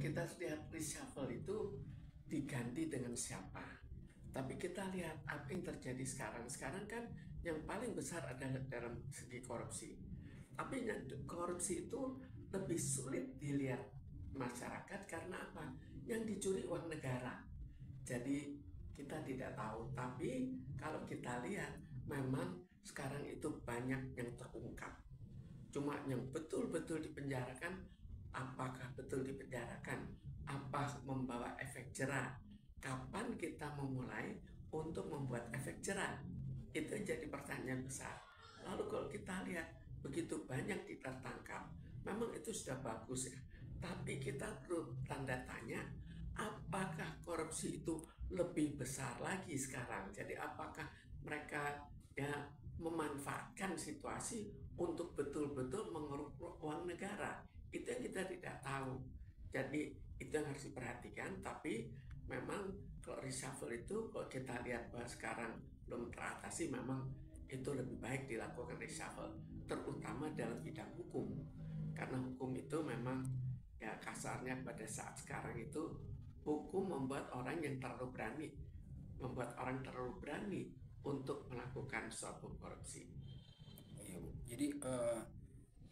kita lihat reshuffle itu diganti dengan siapa. Tapi kita lihat apa yang terjadi sekarang. Sekarang kan yang paling besar adalah dalam segi korupsi. Tapi korupsi itu lebih sulit dilihat masyarakat karena apa? Yang dicuri uang negara. Jadi kita tidak tahu. Tapi kalau kita lihat memang sekarang itu banyak yang terungkap. Cuma yang betul-betul dipenjarakan, apakah betul dipenjarakan? Apa membawa efek jerah? Kapan kita memulai untuk membuat efek jerah? Itu jadi pertanyaan besar. Lalu kalau kita lihat begitu banyak tertangkap, memang itu sudah bagus ya. Tapi kita perlu tanda tanya, apakah korupsi itu lebih besar lagi sekarang? Jadi apakah mereka ya memanfaatkan situasi untuk betul-betul mengeruk uang negara? Itu yang kita tidak tahu. Jadi itu yang harus diperhatikan. Tapi memang kalau reshuffle itu kalau kita lihat bahwa sekarang belum teratasi, memang itu lebih baik dilakukan reshuffle, terutama dalam bidang hukum. Karena hukum itu memang ya kasarnya pada saat sekarang itu hukum membuat orang yang terlalu berani, untuk melakukan suatu korupsi. Iya, Bu. Jadi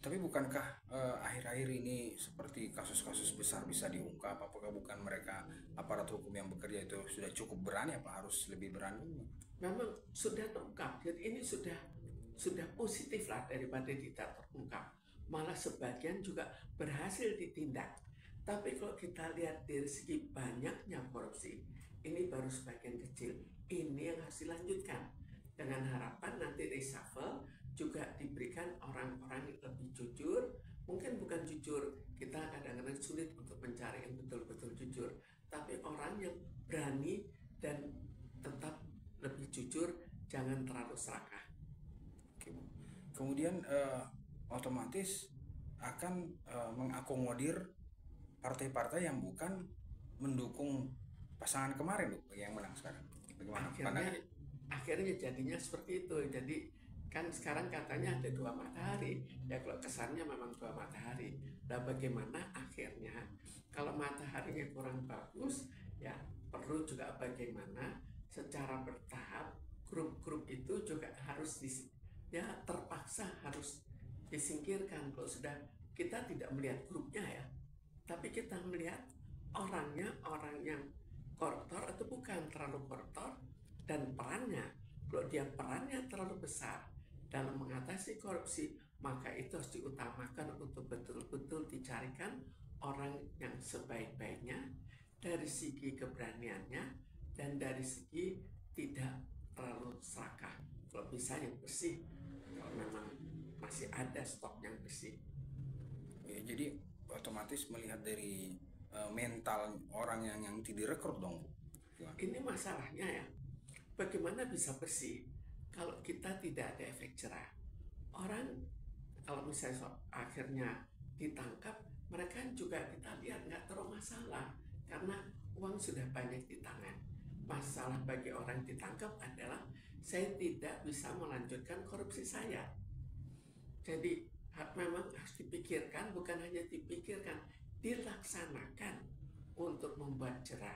tapi bukankah akhir-akhir ini seperti kasus-kasus besar bisa diungkap? Apakah bukan mereka aparat hukum yang bekerja itu sudah cukup berani, apa harus lebih berani? Memang sudah terungkap, jadi ini sudah positif lah daripada tidak terungkap. Malah sebagian juga berhasil ditindak. Tapi kalau kita lihat dari segi banyaknya korupsi, ini baru sebagian kecil. Ini yang harus dilanjutkan. Dengan harapan nanti reshuffle juga diberikan orang-orang yang lebih jujur. Mungkin bukan jujur, kita kadang-kadang sulit untuk mencari yang betul-betul jujur. Tapi orang yang berani dan tetap lebih jujur, jangan terlalu serakah. Oke, Bu. Kemudian otomatis akan mengakomodir partai-partai yang bukan mendukung pasangan kemarin, Bu, yang menang sekarang. Bagaimana pandangannya? Akhirnya jadinya seperti itu. Jadi kan sekarang katanya ada dua matahari ya, kalau kesannya memang dua matahari. Nah bagaimana akhirnya kalau mataharinya kurang bagus ya, perlu juga bagaimana secara bertahap grup-grup itu juga harus ya terpaksa harus disingkirkan. Kalau sudah kita tidak melihat grupnya ya, tapi kita melihat orangnya, orang yang koruptor atau bukan terlalu koruptor, dan perannya. Kalau dia perannya terlalu besar dalam mengatasi korupsi, maka itu harus diutamakan untuk betul-betul dicarikan orang yang sebaik-baiknya dari segi keberaniannya dan dari segi tidak terlalu serakah. Kalau bisa yang bersih, kalau memang masih ada stok yang bersih. Ya, jadi otomatis melihat dari mental orang yang tidak direkrut dong, Bu. Gimana? Ini masalahnya ya, bagaimana bisa bersih kalau kita tidak ada efek jerah? Orang kalau misalnya akhirnya ditangkap, mereka juga kita lihat nggak terlalu masalah karena uang sudah banyak di tangan. Masalah bagi orang ditangkap adalah saya tidak bisa melanjutkan korupsi saya. Jadi memang harus dipikirkan, bukan hanya dipikirkan, dilaksanakan untuk membuat jerah.